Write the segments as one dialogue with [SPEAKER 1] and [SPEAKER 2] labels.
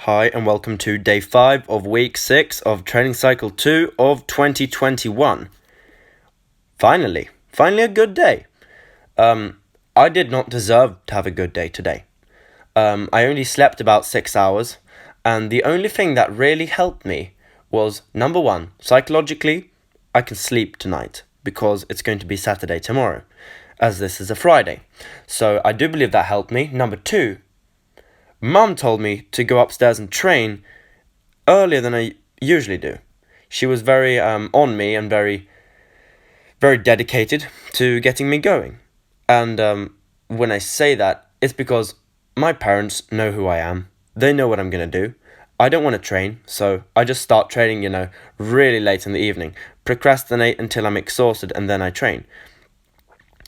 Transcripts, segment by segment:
[SPEAKER 1] Hi and welcome to day 5 of week 6 of training cycle 2 of 2021. Finally a good day. I did not deserve to have a good day today. I only slept about 6 hours, and the only thing that really helped me was, number 1, psychologically, I can sleep tonight because it's going to be Saturday tomorrow, as this is a Friday. So I do believe that helped me. Number 2, Mum told me to go upstairs and train earlier than I usually do. She was very on me and very dedicated to getting me going. And when I say that, it's because my parents know who I am. They know what I'm going to do. I don't want to train, so I just start training, really late in the evening. Procrastinate until I'm exhausted, and then I train.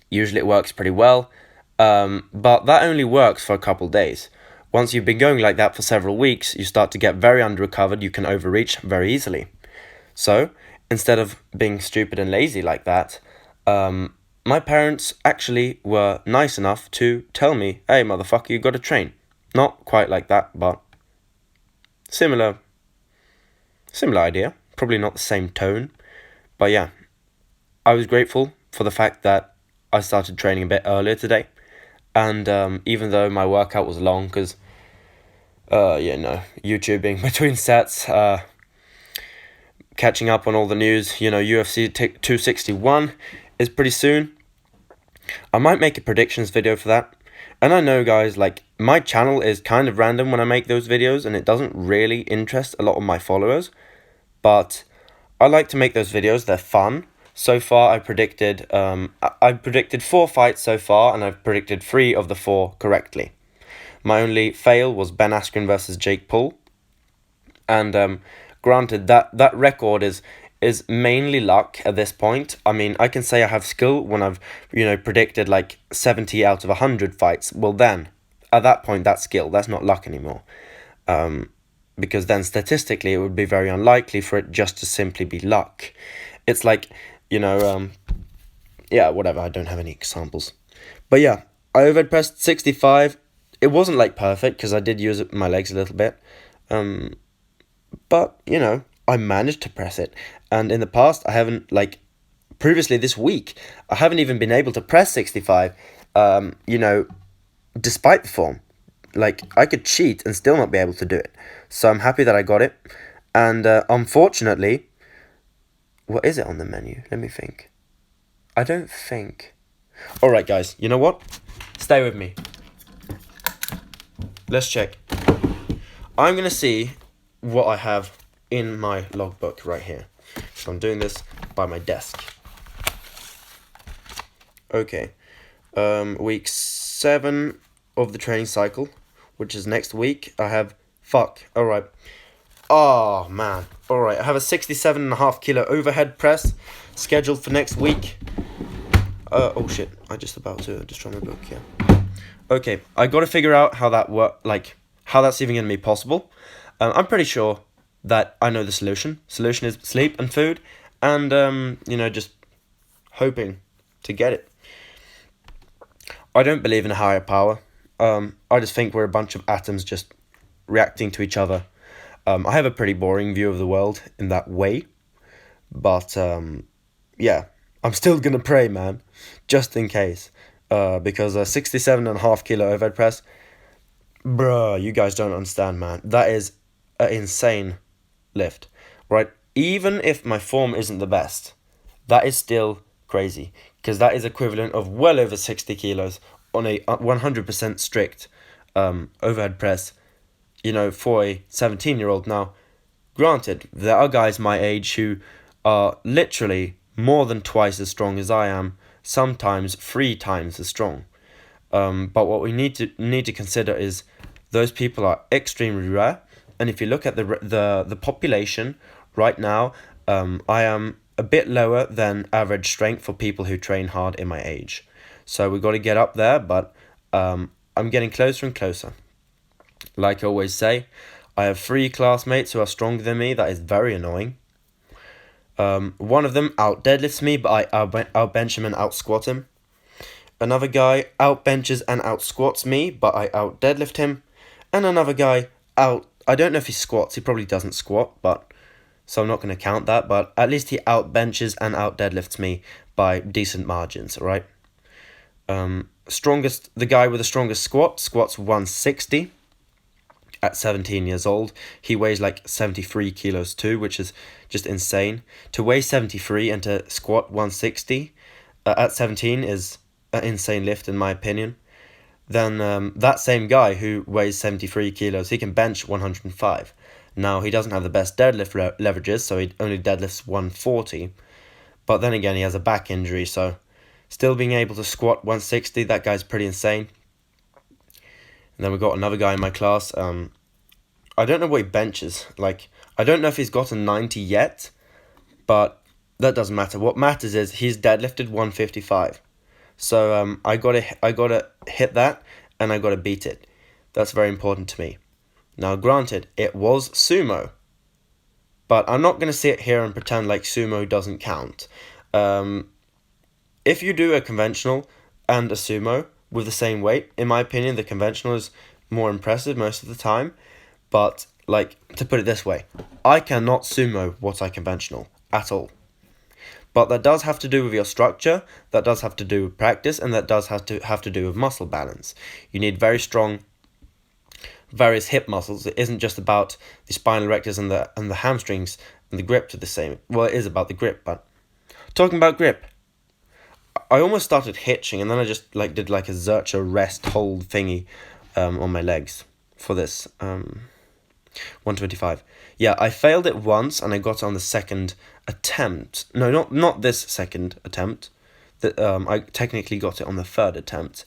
[SPEAKER 1] Usually it works pretty well, but that only works for a couple days. Once you've been going like that for several weeks, you start to get very under-recovered. You can overreach very easily. So, instead of being stupid and lazy like that, my parents actually were nice enough to tell me, hey, motherfucker, you got to train. Not quite like that, but similar idea. Probably not the same tone. But yeah, I was grateful for the fact that I started training a bit earlier today. And even though my workout was long, because, YouTubing between sets, catching up on all the news, UFC 261 is pretty soon. I might make a predictions video for that. And I know, guys, my channel is kind of random when I make those videos, and it doesn't really interest a lot of my followers. But I like to make those videos. They're fun. So far, I predicted 4 fights so far, and I've predicted 3 of the 4 correctly. My only fail was Ben Askren versus Jake Paul. And granted, that record is mainly luck at this point. I mean, I can say I have skill when I've, predicted 70 out of 100 fights. Well then, at that point, that's skill. That's not luck anymore. Because then statistically, it would be very unlikely for it just to simply be luck. It's whatever, I don't have any examples. But yeah, I overhead pressed 65. It wasn't perfect because I did use my legs a little bit. But, I managed to press it. And in the past, I haven't, previously this week, I haven't even been able to press 65, despite the form. I could cheat and still not be able to do it. So I'm happy that I got it. And unfortunately, what is it on the menu? Let me think. I don't think. Alright, guys, you know what? Stay with me. Let's check. I'm going to see what I have in my logbook right here. So I'm doing this by my desk. Okay. Week 7 of the training cycle, which is next week. I have... Alright. Oh, man. Alright, I have a 67.5 kilo overhead press scheduled for next week. Oh shit, I just about to destroy my book, yeah. Okay, I gotta figure out how that how that's even gonna be possible. I'm pretty sure that I know the solution. Solution is sleep and food, and, just hoping to get it. I don't believe in a higher power. I just think we're a bunch of atoms just reacting to each other. I have a pretty boring view of the world in that way. But, yeah, I'm still gonna pray, man. Just in case. Because a 67.5 kilo overhead press, bruh, you guys don't understand, man. That is an insane lift, right? Even if my form isn't the best, that is still crazy. Because that is equivalent of well over 60 kilos on a 100% strict overhead press, for a 17-year-old. Now, granted, there are guys my age who are literally more than twice as strong as I am, sometimes 3 times as strong. But what we need to consider is those people are extremely rare. And if you look at the population right now, I am a bit lower than average strength for people who train hard in my age. So we've got to get up there, but I'm getting closer and closer. Like I always say, I have 3 classmates who are stronger than me. That is very annoying. One of them out deadlifts me, but I out bench him and out squat him. Another guy out benches and out squats me, but I out deadlift him. And another guy out I don't know if he squats. He probably doesn't squat, but so I'm not going to count that. But at least he out benches and out deadlifts me by decent margins, right? The guy with the strongest squats 160 at 17 years old. He weighs like 73 kilos too, which is just insane. To weigh 73 and to squat 160 at 17 is an insane lift in my opinion. Then that same guy who weighs 73 kilos, he can bench 105. Now, he doesn't have the best deadlift leverages, so he only deadlifts 140. But then again, he has a back injury, so still being able to squat 160, that guy's pretty insane. And then we got another guy in my class. I don't know what he benches. Like, I don't know if he's got a 90 yet, but that doesn't matter. What matters is he's deadlifted 155. So I gotta hit that, and I gotta beat it. That's very important to me. Now, granted, it was sumo, but I'm not gonna sit here and pretend like sumo doesn't count. If you do a conventional and a sumo with the same weight, in my opinion, the conventional is more impressive most of the time. But, like, to put it this way, I cannot sumo what I conventional at all. But that does have to do with your structure, that does have to do with practice, and that does have to do with muscle balance. You need very strong, various hip muscles. It isn't just about the spinal erectors and the hamstrings and the grip to the same. Well, it is about the grip, but talking about grip, I almost started hitching, and then I just did like a Zercher rest hold thingy on my legs for this 125. Yeah, I failed it once, and I got on the second attempt. No, not this second attempt. I technically got it on the third attempt.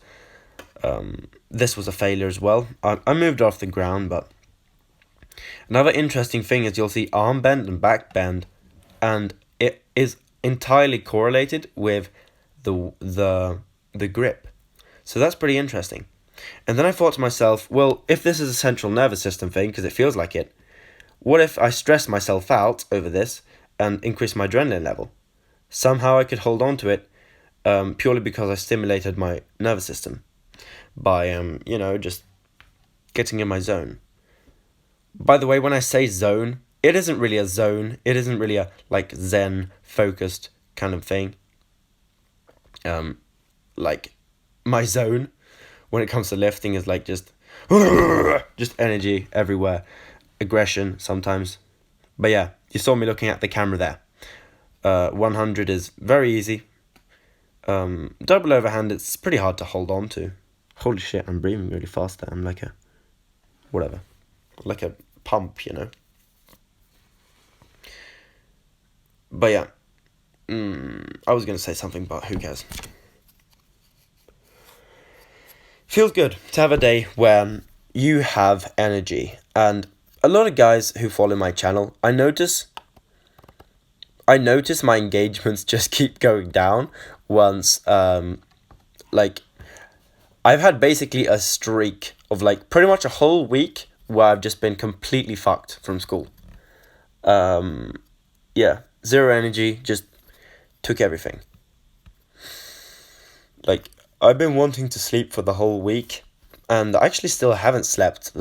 [SPEAKER 1] This was a failure as well. I moved off the ground, but another interesting thing is you'll see arm bend and back bend, and it is entirely correlated with the grip. So that's pretty interesting. And then I thought to myself, well, if this is a central nervous system thing, because it feels like it, what if I stress myself out over this and increase my adrenaline level? Somehow I could hold on to it purely because I stimulated my nervous system by, just getting in my zone. By the way, when I say zone, it isn't really a zone. It isn't really a, Zen focused kind of thing. My zone when it comes to lifting is just energy everywhere, aggression sometimes. But yeah, you saw me looking at the camera there. 100 is very easy. Double overhand, it's pretty hard to hold on to. Holy shit, I'm breathing really fast there. I'm like a pump, But yeah, I was going to say something, but who cares? Feels good to have a day when you have energy. And a lot of guys who follow my channel, I notice my engagements just keep going down once, I've had basically a streak of pretty much a whole week where I've just been completely fucked from school. Yeah, zero energy, just took everything. I've been wanting to sleep for the whole week, and I actually still haven't slept,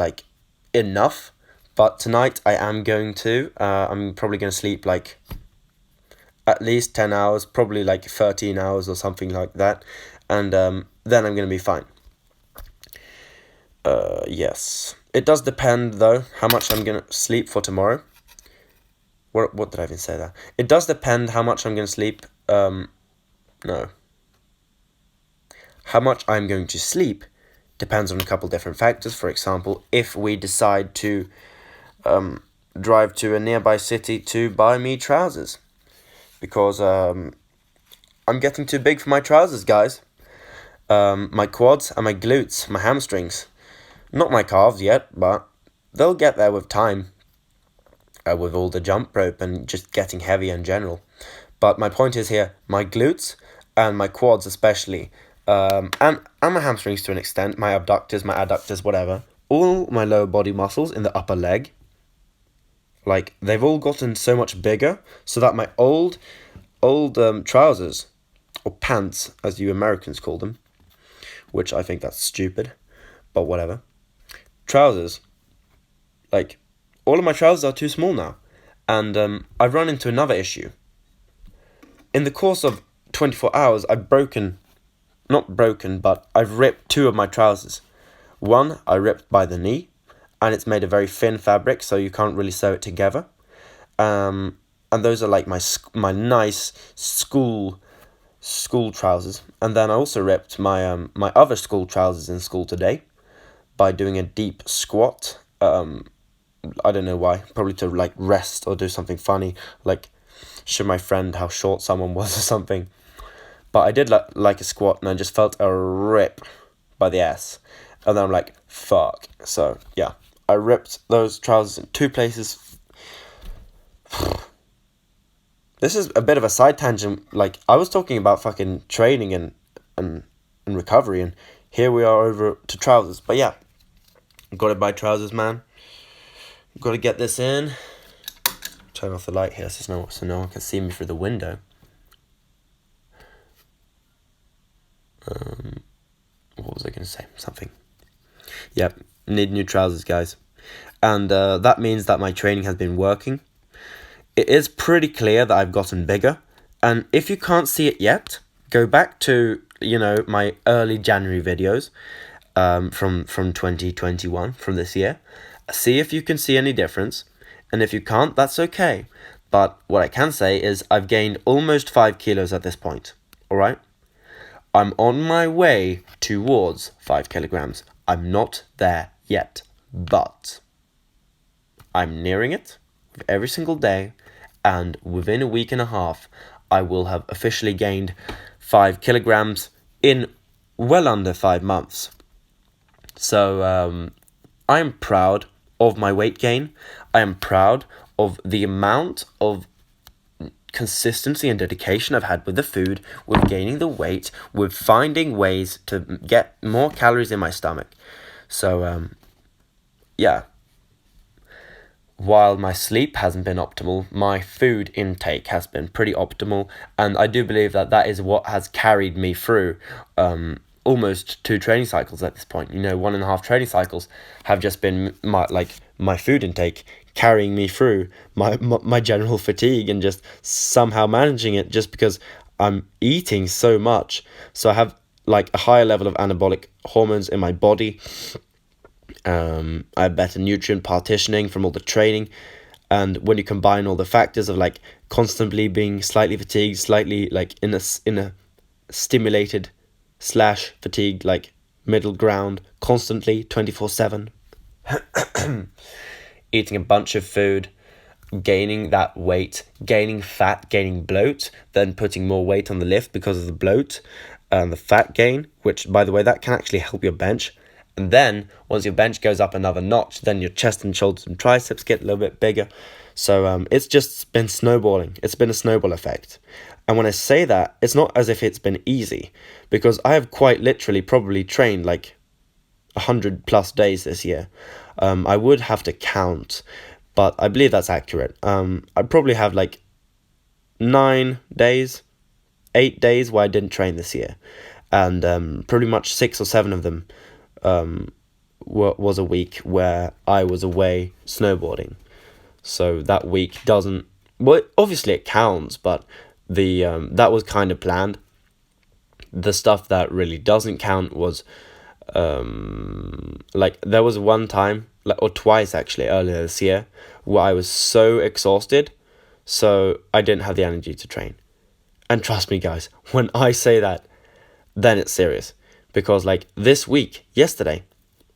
[SPEAKER 1] enough, but tonight I am going to. I'm probably going to sleep, at least 10 hours, probably 13 hours or something like that, and then I'm going to be fine. Yes. It does depend, though, how much I'm going to sleep for tomorrow. What did I even say there? It does depend how much I'm going to sleep, no. How much I'm going to sleep depends on a couple different factors. For example, if we decide to drive to a nearby city to buy me trousers. Because I'm getting too big for my trousers, guys. My quads and my glutes, my hamstrings. Not my calves yet, but they'll get there with time. With all the jump rope and just getting heavy in general. But my point is here, my glutes and my quads especially, and my hamstrings to an extent, my abductors, my adductors, whatever, all my lower body muscles in the upper leg, they've all gotten so much bigger, so that my old trousers, or pants, as you Americans call them, which I think that's stupid, but whatever, trousers, all of my trousers are too small now. And I've run into another issue. In the course of 24 hours, I've ripped 2 of my trousers. One, I ripped by the knee, and it's made of very thin fabric, so you can't really sew it together. And those are like my nice school trousers. And then I also ripped my my other school trousers in school today by doing a deep squat. I don't know why, probably to like rest or do something funny, like show my friend how short someone was or something. But I did like a squat, and I just felt a rip by the ass, and then I'm like, fuck. So yeah, I ripped those trousers in 2 places. This is a bit of a side tangent. Like, I was talking about fucking training and recovery, and here we are over to trousers. But yeah, gotta buy trousers, man. Gotta get this in. Turn off the light here so no one can see me through the window. What was I gonna say? Something. Yep, need new trousers, guys. And that means that my training has been working. It is pretty clear that I've gotten bigger. And if you can't see it yet, go back to, my early January videos from 2021, from this year. See if you can see any difference. And if you can't, that's okay. But what I can say is I've gained almost 5 kilos at this point. Alright? I'm on my way towards 5 kilograms. I'm not there yet. But I'm nearing it with every single day. And within a week and a half, I will have officially gained 5 kilograms in well under 5 months. So I am proud of my weight gain. I am proud of the amount of consistency and dedication I've had with the food, with gaining the weight, with finding ways to get more calories in my stomach. So yeah. While my sleep hasn't been optimal, my food intake has been pretty optimal, and I do believe that is what has carried me through almost 2 training cycles at this point. 1.5 training cycles have just been my food intake carrying me through my general fatigue, and just somehow managing it just because I'm eating so much. So I have like a higher level of anabolic hormones in my body. I have better nutrient partitioning from all the training, and when you combine all the factors of like constantly being slightly fatigued, slightly like in a stimulated / fatigued, like middle ground, constantly 24/7, eating a bunch of food, gaining that weight, gaining fat, gaining bloat, then putting more weight on the lift because of the bloat and the fat gain, which by the way, that can actually help your bench. And then, once your bench goes up another notch, then your chest and shoulders and triceps get a little bit bigger. So it's just been snowballing. It's been a snowball effect. And when I say that, it's not as if it's been easy, because I have quite literally probably trained like 100+ days this year. I would have to count, but I believe that's accurate. I probably have like 9 days, 8 days where I didn't train this year. And pretty much 6 or 7 of them was a week where I was away snowboarding. So that week doesn't, well, obviously it counts, but the that was kind of planned. The stuff that really doesn't count was like there was one time, or twice actually, earlier this year, where I was so exhausted, so I didn't have the energy to train. And trust me guys, when I say that, then it's serious. Because like this week, yesterday,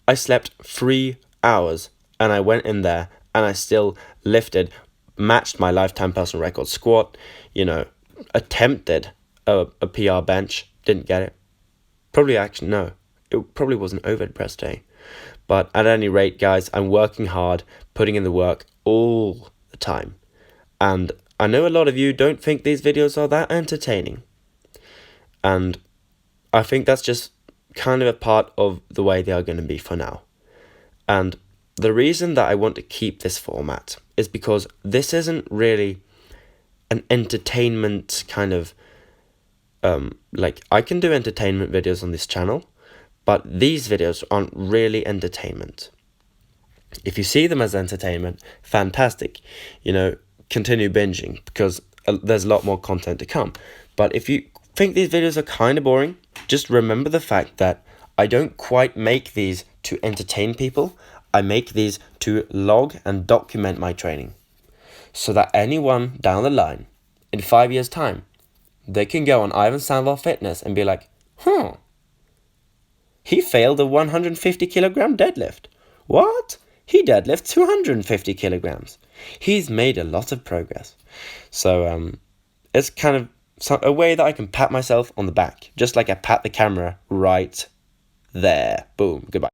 [SPEAKER 1] I slept 3 hours, and I went in there and I still lifted, matched my lifetime personal record squat, attempted a PR bench, didn't get it. It probably was an overhead press day. But at any rate, guys, I'm working hard, putting in the work all the time. And I know a lot of you don't think these videos are that entertaining. And I think that's just kind of a part of the way they are going to be for now. And the reason that I want to keep this format is because this isn't really an entertainment kind of like I can do entertainment videos on this channel, but these videos aren't really entertainment. If you see them as entertainment, fantastic. Continue binging, because there's a lot more content to come. But if you think these videos are kind of boring, just remember the fact that I don't quite make these to entertain people. I make these to log and document my training, so that anyone down the line, in 5 years' time, they can go on Ivan Sandval Fitness and be like, he failed a 150 kilogram deadlift. What? He deadlifts 250 kilograms. He's made a lot of progress. So it's kind of a way that I can pat myself on the back, just like I pat the camera right there. Boom. Goodbye.